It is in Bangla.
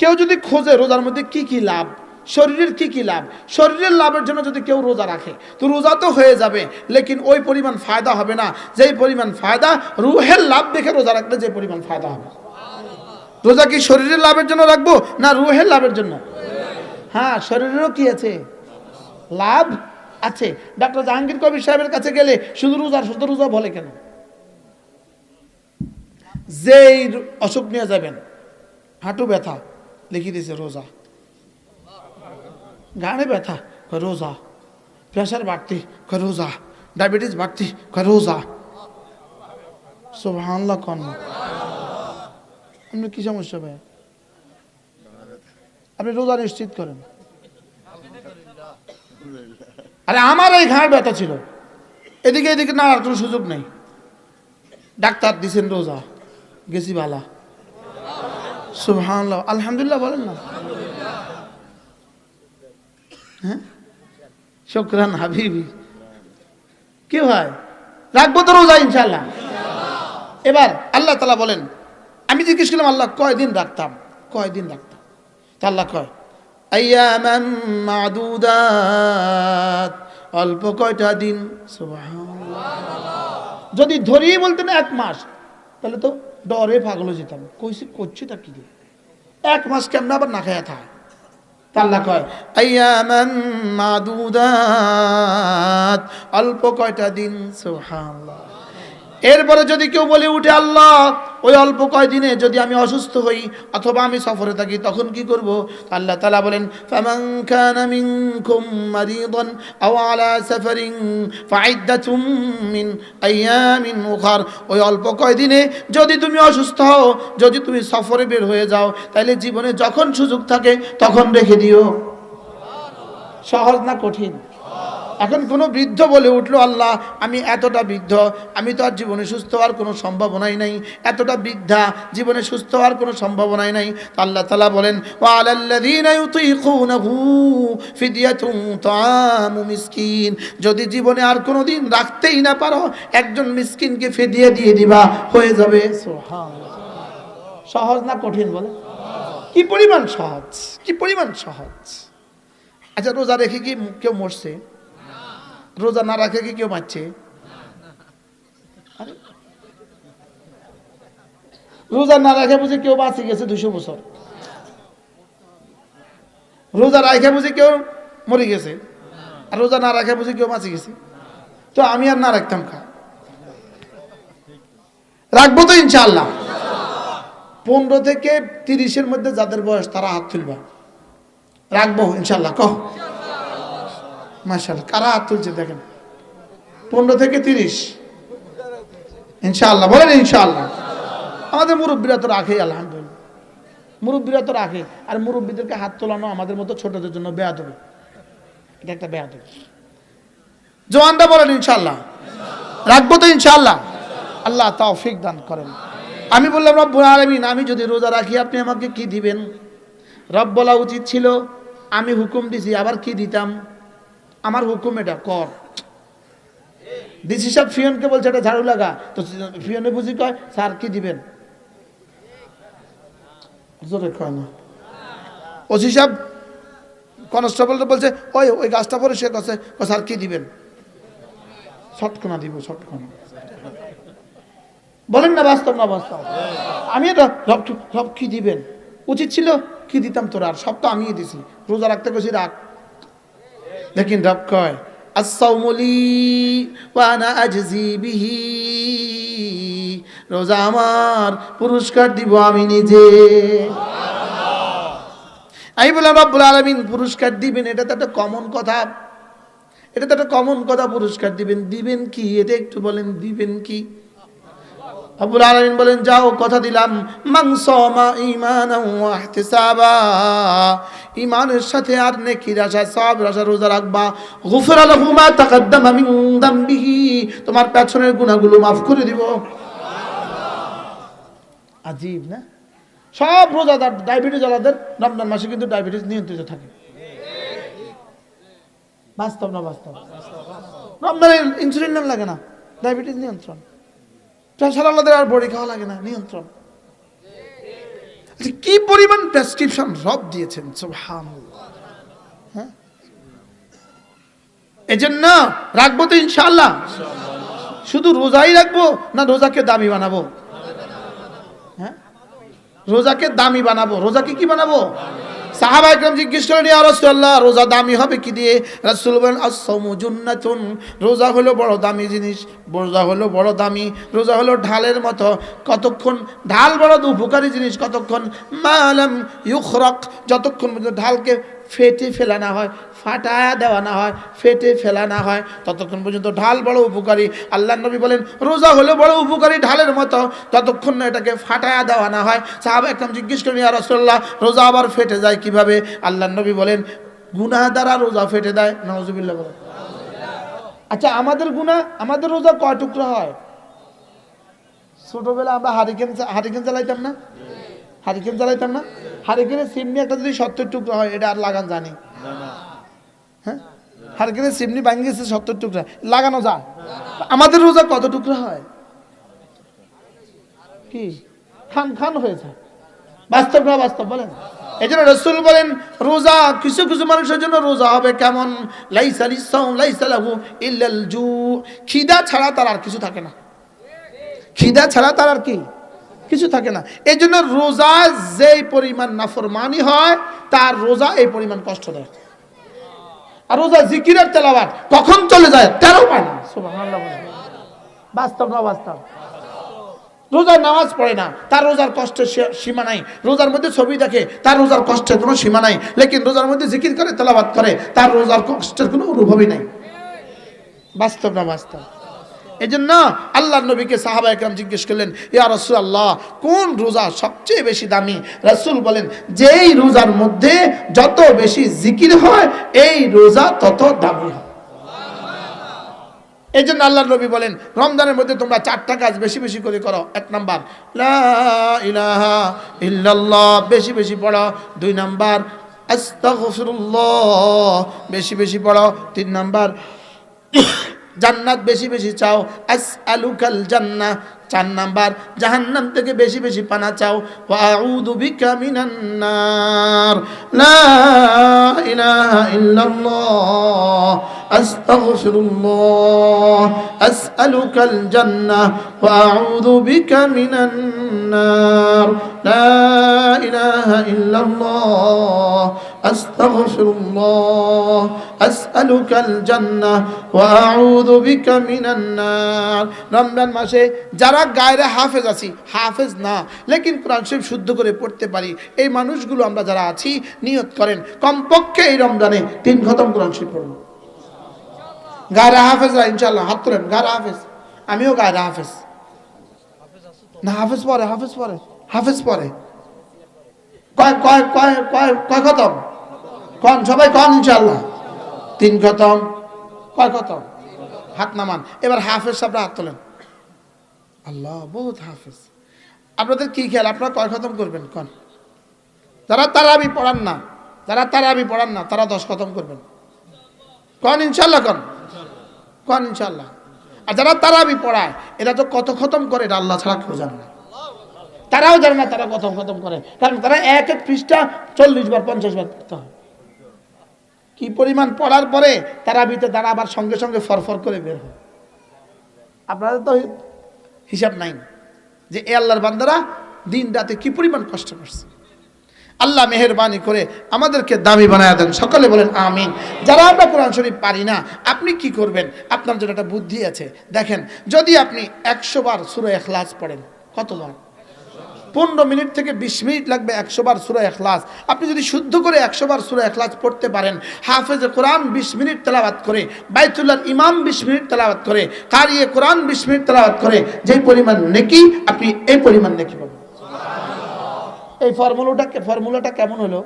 কেউ যদি খোঁজে রোজার মধ্যে কি কি লাভ, শরীরের কি কি লাভ, শরীরের লাভের জন্য যদি কেউ রোজা রাখে তো রোজা তো হয়ে যাবে, লেকিন ওই পরিমাণ ফায়দা হবে না যেই পরিমাণ ফায়দা রুহের লাভ দেখে রোজা রাখলে যে পরিমাণ ফায়দা হবে। রোজা কি শরীরের লাভের জন্য রাখবো না রুহের লাভের জন্য? হ্যাঁ, শরীরেরও কি আছে? লাভ আছে। ডাক্তার জাহাঙ্গীর কবির সাহেবের কাছে গেলে শুধু রোজা বলে কেন? যেই অসুখ নিয়ে যাবেন, হাঁটু ব্যথা লিখে দিয়েছে রোজা, ঘাড়ে ব্যথা রোজা, প্রেশার বাড়তি রোজা, ডায়াবেটিস বাড়তি রোজা। সুবহানাল্লাহ কোন আপনি কি সমস্যা ভাই? আপনি রোজা নিশ্চিত করেন। আরে আমার এই ঘাড় ব্যথা ছিল, এদিকে এদিকে নাড়ার কোনো সুযোগ নেই, ডাক্তার দিছেন রোজা, গেছি বালা। সুবহানাল্লাহ, আলহামদুলিল্লাহ বলেন না? হ্যাঁ, শুকরান হাবিবি। কি হয়, রাখবো তো রোজা ইনশাআল্লাহ। এবার আল্লাহ তাআলা বলেন, আমি জিজ্ঞেস করলাম আল্লাহ কয়দিন রাখতাম, কয়দিন রাখতাম? তা আল্লাহ কয় আইয়ামান মাদুদাত, অল্প কয়টা দিন। সুবহানাল্লাহ। যদি ধরি বলতেন 1 মাস, তাহলে তো ডরে পাগল হয়ে যেতাম, কইছি করছিটা কি দিয়ে 1 মাস কেমন আবার না খায়া থাকে। তা আল্লাহ কয় আইয়ামান মাদুদাত, অল্প কয়টা দিন। সুবহানাল্লাহ। এরপরে যদি কেউ বলে উঠে আল্লাহ ওই অল্প কয়দিনে যদি আমি অসুস্থ হই অথবা আমি সফরে থাকি তখন কি করব? আল্লাহ তাআলা বলেন ফামান কানা মিনকুম মারিদান আও আলা সাফারিন ফাইদ্দাতুম মিন আইয়ামিন উখার, ওই অল্প কয়দিনে যদি তুমি অসুস্থ হও, যদি তুমি সফরে বের হয়ে যাও, তাহলে জীবনে যখন সুযোগ থাকে তখন রেখে দিও। সহজ না কঠিন? এখন কোনো বৃদ্ধ বলে উঠলো আল্লাহ আমি এতটা বৃদ্ধ, আমি তো আর জীবনে সুস্থ হওয়ার কোনো সম্ভাবনাই নাই, এতটা বৃদ্ধা, জীবনে সুস্থ হওয়ার কোনো সম্ভাবনাই নাই। আল্লাহ তাআলা বলেন ওয়া আলাল্লাযীনা ইউতীকুনাহু ফিদিয়াতুন তাআমু মিসকিন, যদি জীবনে আর কোনো দিন রাখতেই না পারো একজন মিসকিনকে ফিদিয়া দিয়ে দিবা, হয়ে যাবে। সুবহানাল্লাহ। সহজ না কঠিন বলে? কি পরিমাণ সহজ, কি পরিমাণ সহজ। আচ্ছা, রোজা রেখে কি কেউ মরছে? রোজা না রাখে কি কেউ মারছে? রোজা না রাখে বুঝে কেউ বাঁচে গেছে 200 বছর, রোজা রাখে বুঝে কেউ মরে গেছে, আর রোজা না রাখে বুঝে কেউ বাঁচে গেছে। তো আমি আর না রাখতাম খা, রাখবো তো ইনশাআল্লাহ। 15 থেকে 30-এর মধ্যে যাদের বয়স তারা হাত তুলবা, রাখবো ইনশাআল্লাহ। কহ মাশাআল্লাহ, কারা হাত তুলছে দেখেন? 15 থেকে 30 ইনশাআল্লাহ বলেন ইনশাআল্লাহ। আমাদের মুরব্বীরা তো রাখে, আলহামদুলিল্লাহ মুরব্বীরা তো রাখে। আর মুরব্বীদেরকে হাত তোলানো আমাদের মতো ছোটদের জন্য বেয়াদবি, এটা একটা বেয়াদবি। জওয়ানরা বলেন ইনশাআল্লাহ, রাখবো তো ইনশাআল্লাহ। আল্লাহ তৌফিক দান করেন। আমি বললাম রব্বুল আলামিন আমি যদি রোজা রাখি আপনি আমাকে কি দিবেন? রব বলা উচিত ছিল আমি হুকুম দিছি, আবার কি দিতাম? আমার হুকুম এটা কর। ডিসি সাহেব ফিয়নকে বলছে এটা ঝাড়ু লাগা, তো ফিয়নে বুঝি কয় স্যার কি দিবেন? জোরে কয় না। ওসি সাহেব কনস্টেবলটা বলছে ওই ওই গাছটা পরে সে কাছে স্যার কি দিবেন? ছটকনা দিব, ছটকনা। বলেন না বাস্তব না বাস্তব? আমি এটা রব কি দিবেন উচিত ছিল, কি দিতাম তোরা? আর সব তো আমিই দিছি, রোজা রাখতে গেছি রাখ। দেখেন রব কয় আস-সাওমুলি ওয়া আনা আজজি বিহি, রোজা আমার, পুরস্কার দিব আমি নিজে। আমি বললাম রব্বুল আলামিন পুরস্কার দিবেন, এটা তো একটা কমন কথা, এটা তো একটা কমন কথা, পুরস্কার দিবেন। দিবেন কি এটা একটু বলেন, দিবেন কি? রব্বুল আলামিন বলেন যাও কথা দিলাম মান সামা ঈমানান ওয়া ইহতিসাবা, ঈমানের সাথে আর নেকির আশা সওয়াবের আশা রোজা রাখবা, গুফিরা লাহু মা তাকাদ্দামা মিন যামবিহি, তোমার পেছনের গুনাহগুলো maaf করে দিব। সুবহানাল্লাহ। আজীব না? সব রোজাদার ডায়াবেটিস ওয়ালাদের রমজান মাসে কিন্তু ডায়াবেটিস নিয়ন্ত্রিত থাকে। বাস্তব না বাস্তব? রমজানে ইনসুলিন লাগে না, ডায়াবেটিস নিয়ন্ত্রণ। প্রেশার ওয়ালাদের আর বড়ি খাওয়া লাগে না, নিয়ন্ত্রণ। কি পরিমাণ প্রেসক্রিপশন রব দিয়েছেন, সুবহানাল্লাহ। হ্যাঁ, এজন্য রাখবো তো ইনশাআল্লাহ। শুধু রোজাই রাখবো না রোজাকে দামি বানাবো? হ্যাঁ, রোজাকে দামি বানাবো। রোজাকে কি বানাবো? সাহাবা একরাম জিজ্ঞেস করেন, ইয়া রাসূলুল্লাহ, রোজা দামি হবে কি দিয়ে? রাসূল বলেন, আস-সাওমু জুন্নাতুন, রোজা হলো বড় দামি জিনিস। রোজা হলো বড় দামি, রোজা হলো ঢালের মতো। কতক্ষণ ঢাল বড় উপকারী জিনিস, কতক্ষণ মালাম ইউখরাক, যতক্ষণ পর্যন্ত ঢালকে ফেটে ফেলা না হয়, ফাটায়া দেওয়া না হয়, ফেটে ফেলা না হয়, ততক্ষণ পর্যন্ত ঢাল বড় উপকারী। আল্লাহ নবী বলেন রোজা হলো বড় উপকারী ঢালের মতো, ততক্ষণ না এটাকে ফাটায়া দেওয়া না হয়। সাহাবা একদম জিজ্ঞেস করেন, ইয়া রাসূলুল্লাহ, রোজা আবার ফেটে যায় কিভাবে? আল্লাহ নবী বলেন গুনাহ দ্বারা রোজা ফেটে দেয়। নাউজুবিল্লাহ বলেন। আচ্ছা, আমাদের গুনাহ, আমাদের রোজা কয় টুকরা হয়? ছোটবেলা আমরা হারিকেন চালাইতাম না? হারিকেন চালাইতাম না? হারিকেনের সিমনি একটা যদি 70 টুকরা হয়, এটা আর লাগান জানি? হ্যাঁ, হারিকেনের সিমনি ভাঙে গেছে 70 টুকরা, লাগানো যায়? আমাদের রোজা কত টুকরা হয়? কি খান খান হয়ে যায়? বাস্তব না বাস্তব বলেন? এই জন্য রাসূল বলেন রোজা কিছু কিছু মানুষের জন্য রোজা হবে কেমন? লাইসা লিসাউম লাইসা লাহু ইল্লাল জু, খিদা ছাড়া তার আর কিছু থাকে না। খিদা ছাড়া তার আর কি কিছু থাকে না। এই জন্য রোজা যেই পরিমাণ নাফরমানি হয়, তার রোজা এই পরিমাণ কষ্ট দেয়। আর রোজা জিকিরের তেলাওয়াত কখন চলে যায় তেরো পায় না। সুবহানাল্লাহ। বাস্তব না বাস্তব? রোজার নামাজ পড়ে না, তার রোজার কষ্টের সীমা নাই। রোজার মধ্যে ছবি দেখে, তার রোজার কষ্টের কোনো সীমা নাই। লেকিন রোজার মধ্যে জিকির করে, তেলাওয়াত করে, তার রোজার কষ্টের কোনো অনুভবই নাই। বাস্তব না বাস্তব? এই জন্য আল্লাহ নবীকে সাহাবা একরাম জিজ্ঞেস করলেন, ইয়া রাসূলুল্লাহ, কোন রোজা সবচেয়ে বেশি দামি? রাসূল বলেন, যেই রোজার মধ্যে যত বেশি জিকির হয়, এই রোজা তত দামি হয়। এই জন্য আল্লাহ নবী বলেন, রমজানের মধ্যে তোমরা 4টা কাজ বেশি বেশি করে করো। 1 নাম্বার লা ইলাহা ইল্লাল্লাহ, বেশি বেশি পড়ো। 2 নাম্বার আস্তাগফিরুল্লাহ, বেশি বেশি পড়ো। 3 নাম্বার জান্নাত বেশি বেশি চাও, আসআলুকাল জান্নাহ। 4 নাম্বার জাহান্নাম থেকে বেশি বেশি পানা চাও, ওয়া আউযু বিকা মিনান নার। লা ইলাহা ইল্লাল্লাহ, আস্তাগফিরুল্লাহ, আসআলুকাল জান্নাহ, ওয়া আউযু বিকা মিনান নার। লা ইলাহা ইল্লাল্লাহ, আস্তাগফিরুল্লাহ, আসআলুকাল জান্নাহ, ওয়া আউযু বিকা মিনান নার। রমজান মাসে যারা গায়রে হাফেজ আছি, হাফেজ না লেকিন কোরআন শরীফ শুদ্ধ করে পড়তে পারি, এই মানুষগুলো আমরা যারা আছি, নিয়ত করেন কমপক্ষে এই রমজানে 3 খতম কোরআন শরীফ পড়ব। গায়রে হাফেজরা ইনশাআল্লাহ হাত তোলেন। গায়রে হাফেজ, আমিও গায়রে হাফেজ না। হাফেজ পড়ে, হাফেজ পড়ে, হাফেজ পড়ে। কয় কয় কয় কয় কয় খতম? কোন সবাই কোন ইনশাআল্লাহ 3 খতম। কয় খতম? হাত নামান। এবার হাফেজ সাহেবরা হাত তোলেন। আল্লাহ, বহুত হাফেজ। আপনাদের কি খেয়াল, আপনারা কয় খতম করবেন? কোন যারা তারাবি পড়ান না, যারা তারাবি পড়ান না, তারা 10 খতম করবেন। কোন ইনশাআল্লাহ? কোন কোন ইনশাআল্লাহ? আর যারা তারাবি পড়ায়, এরা তো কত খতম করে এটা আল্লাহ ছাড়া কেউ জানে না। তারাও জানে না তারা কত খতম করে, কারণ তারা এক এক পৃষ্ঠা 40 বার 50 বার পড়তে হয়। কি পরিমাণ পড়ার পরে তারাবিতে তারা আবার সঙ্গে সঙ্গে ফরফর করে বের হয়। আপনাদের তো হিসাব নাই যে এ আল্লাহর বান্দারা দিন রাতে কি পরিমাণ কষ্ট করছে। আল্লাহ মেহেরবানি করে আমাদেরকে দামি বানায় দেন। সকলে বলেন আমিন। যারা আমরা কোরআন শরীফ পারি না, আপনি কি করবেন? আপনার জন্য একটা বুদ্ধি আছে। দেখেন, যদি আপনি 100 বার সূরা ইখলাস পড়েন, কতবার? 15 মিনিট থেকে 20 মিনিট লাগবে 100 বার সূরা ইখলাস। আপনি যদি শুদ্ধ করে 100 বার সূরা ইখলাস পড়তে পারেন, হাফেজে কোরআন 20 মিনিট তেলাওয়াত করে, বাইতুল্লাহর ইমাম 20 মিনিট তেলাওয়াত করে, কারিয়ে কোরআন 20 মিনিট তেলাওয়াত করে, যেই পরিমাণ নেকি, আপনি এই পরিমাণ নেকি পাবেন। এই ফর্মুলাটা কেমন হলো?